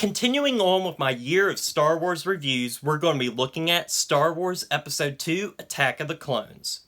Continuing on with my year of Star Wars reviews, we're going to be looking at Star Wars Episode 2, Attack of the Clones.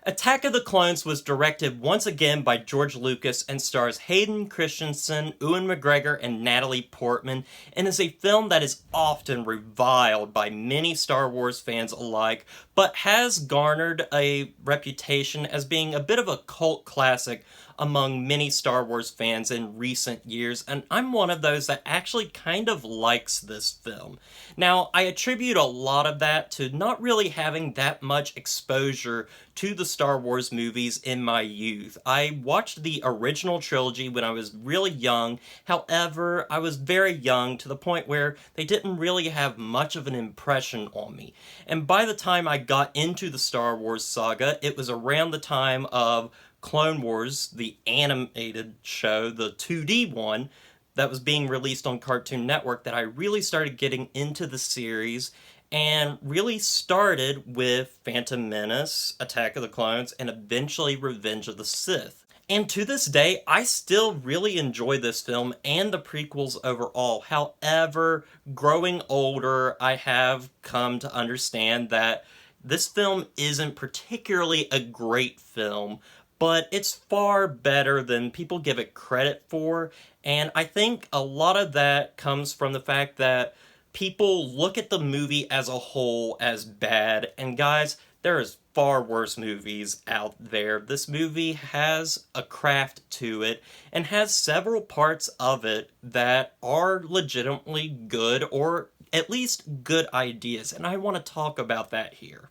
Attack of the Clones was directed once again by George Lucas and stars Hayden, Christensen, Ewan McGregor, and Natalie Portman, and is a film that is often reviled by many Star Wars fans alike, but has garnered a reputation as being a bit of a cult classic among many Star Wars fans in recent years, and I'm one of those that actually kind of likes this film. Now, I attribute a lot of that to not really having that much exposure to the Star Wars movies in my youth. I watched the original trilogy when I was really young. However, I was very young to the point where they didn't really have much of an impression on me. And by the time I got into the Star Wars saga, it was around the time of Clone Wars, the animated show, the 2D one, that was being released on Cartoon Network, that I really started getting into the series and really started with Phantom Menace, Attack of the Clones, and eventually Revenge of the Sith. And to this day, I still really enjoy this film and the prequels overall. However, growing older, I have come to understand that this film isn't particularly a great film, but it's far better than people give it credit for, and I think a lot of that comes from the fact that people look at the movie as a whole as bad, and guys, there is far worse movies out there. This movie has a craft to it, and has several parts of it that are legitimately good, or at least good ideas, and I want to talk about that here.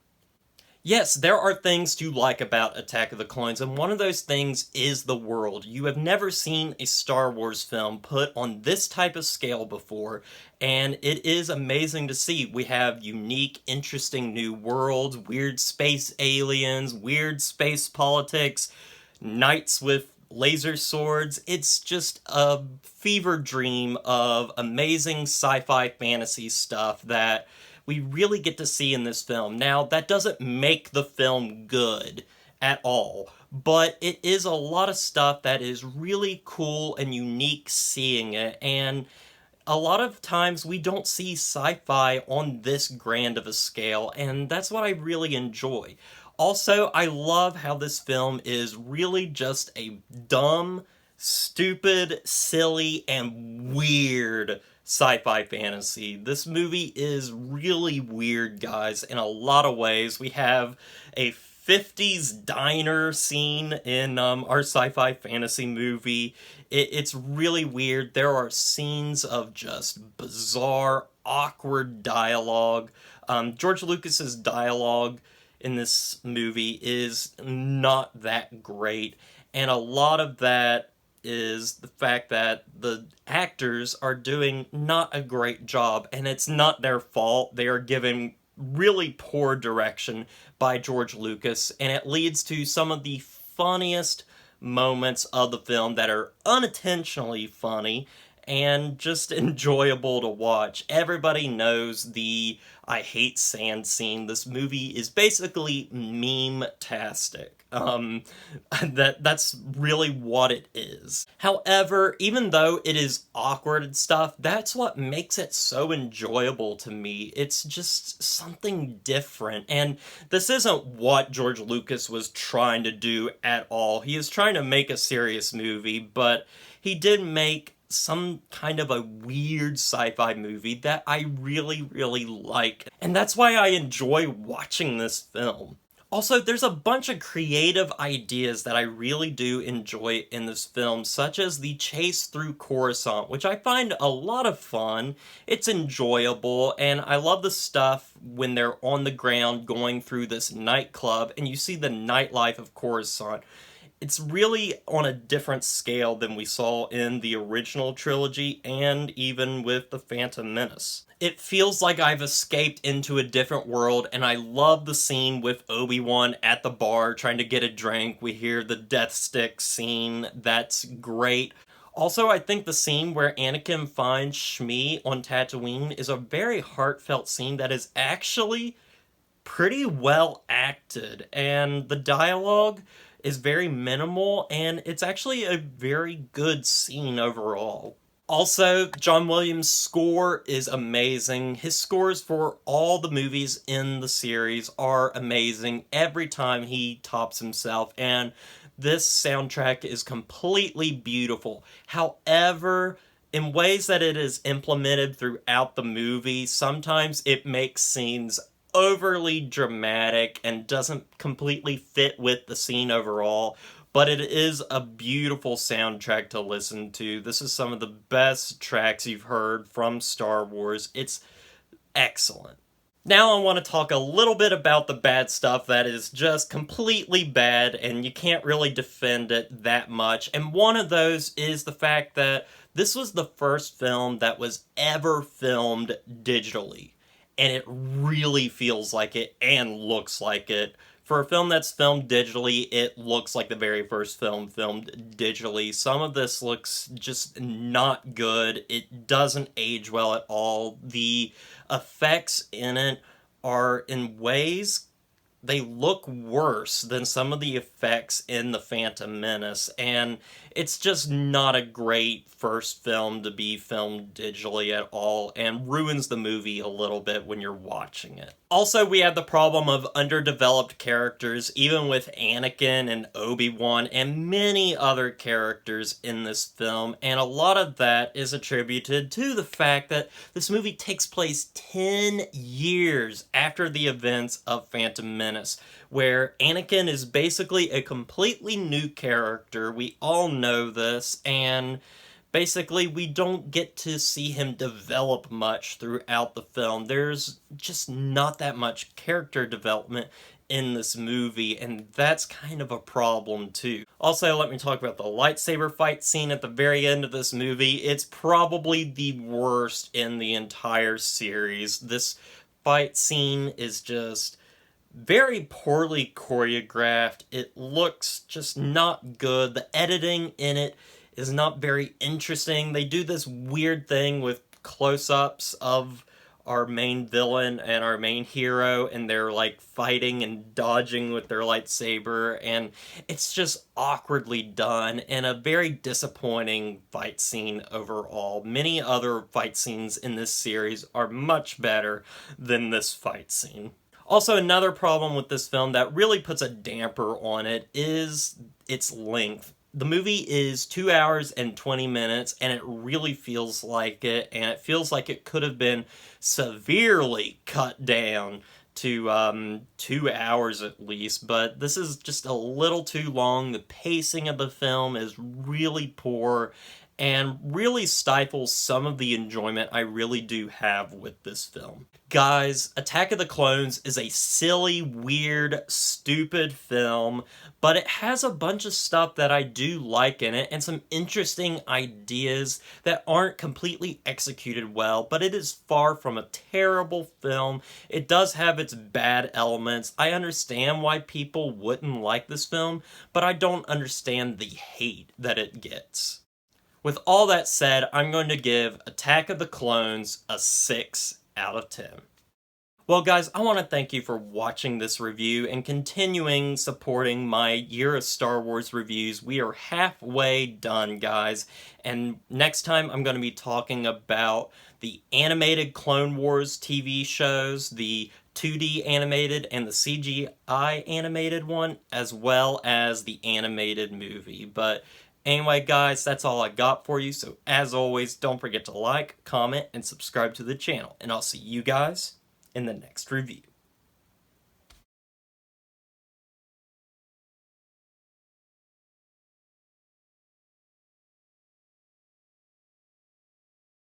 Yes, there are things to like about Attack of the Clones, and one of those things is the world. You have never seen a Star Wars film put on this type of scale before, and it is amazing to see. We have unique, interesting new worlds, weird space aliens, weird space politics, knights with laser swords. It's just a fever dream of amazing sci-fi fantasy stuff that we really get to see in this film. Now, that doesn't make the film good at all, but it is a lot of stuff that is really cool and unique seeing it, and a lot of times we don't see sci-fi on this grand of a scale, and that's what I really enjoy. Also, I love how this film is really just a dumb, stupid, silly, and weird sci-fi fantasy. This movie is really weird, guys, in a lot of ways. We have a 50s diner scene in our sci-fi fantasy movie. It's really weird. There are scenes of just bizarre, awkward dialogue. George Lucas's dialogue in this movie is not that great, and a lot of that is the fact that the actors are doing not a great job, and it's not their fault. They are given really poor direction by George Lucas, and it leads to some of the funniest moments of the film that are unintentionally funny and just enjoyable to watch. Everybody knows the I hate sand scene. This movie is basically meme-tastic. That's really what it is. However, even though it is awkward and stuff, that's what makes it so enjoyable to me. It's just something different, and this isn't what George Lucas was trying to do at all. He is trying to make a serious movie, but he did make some kind of a weird sci-fi movie that I really, really like, and that's why I enjoy watching this film. Also, there's a bunch of creative ideas that I really do enjoy in this film, such as the chase through Coruscant, which I find a lot of fun. It's enjoyable, and I love the stuff when they're on the ground going through this nightclub, and you see the nightlife of Coruscant. It's really on a different scale than we saw in the original trilogy, and even with The Phantom Menace. It feels like I've escaped into a different world, and I love the scene with Obi-Wan at the bar trying to get a drink. We hear the death stick scene. That's great. Also, I think the scene where Anakin finds Shmi on Tatooine is a very heartfelt scene that is actually pretty well acted, and the dialogue is very minimal, and it's actually a very good scene overall. Also, John Williams' score is amazing. His scores for all the movies in the series are amazing every time he tops himself, and this soundtrack is completely beautiful. However, in ways that it is implemented throughout the movie, sometimes it makes scenes overly dramatic and doesn't completely fit with the scene overall. But it is a beautiful soundtrack to listen to. This is some of the best tracks you've heard from Star Wars. It's excellent. Now I want to talk a little bit about the bad stuff that is just completely bad and you can't really defend it that much. And one of those is the fact that this was the first film that was ever filmed digitally. And it really feels like it and looks like it. For a film that's filmed digitally, it looks like the very first film filmed digitally. Some of this looks just not good. It doesn't age well at all. The effects in it are in ways they look worse than some of the effects in The Phantom Menace, and it's just not a great first film to be filmed digitally at all, and ruins the movie a little bit when you're watching it. Also, we have the problem of underdeveloped characters, even with Anakin and Obi-Wan and many other characters in this film, and a lot of that is attributed to the fact that this movie takes place 10 years after the events of Phantom Menace, where Anakin is basically a completely new character. We all know this, and basically we don't get to see him develop much throughout the film. There's just not that much character development in this movie, and that's kind of a problem too. Also, let me talk about the lightsaber fight scene at the very end of this movie. It's probably the worst in the entire series. This fight scene is just very poorly choreographed. It looks just not good. The editing in it is not very interesting. They do this weird thing with close-ups of our main villain and our main hero, and they're like fighting and dodging with their lightsaber, and it's just awkwardly done and a very disappointing fight scene overall. Many other fight scenes in this series are much better than this fight scene. Also, another problem with this film that really puts a damper on it is its length. The movie is 2 hours and 20 minutes, and it really feels like it, and it feels like it could have been severely cut down to 2 hours at least, but this is just a little too long. The pacing of the film is really poor, and really stifles some of the enjoyment I really do have with this film. Guys, Attack of the Clones is a silly, weird, stupid film, but it has a bunch of stuff that I do like in it, and some interesting ideas that aren't completely executed well, but it is far from a terrible film. It does have its bad elements. I understand why people wouldn't like this film, but I don't understand the hate that it gets. With all that said, I'm going to give Attack of the Clones a 6 out of 10. Well guys, I want to thank you for watching this review and continuing supporting my Year of Star Wars reviews. We are halfway done, guys, and next time I'm going to be talking about the animated Clone Wars TV shows, the 2D animated and the CGI animated one, as well as the animated movie. But anyway, guys, that's all I got for you. So, as always, don't forget to like, comment, and subscribe to the channel. And I'll see you guys in the next review.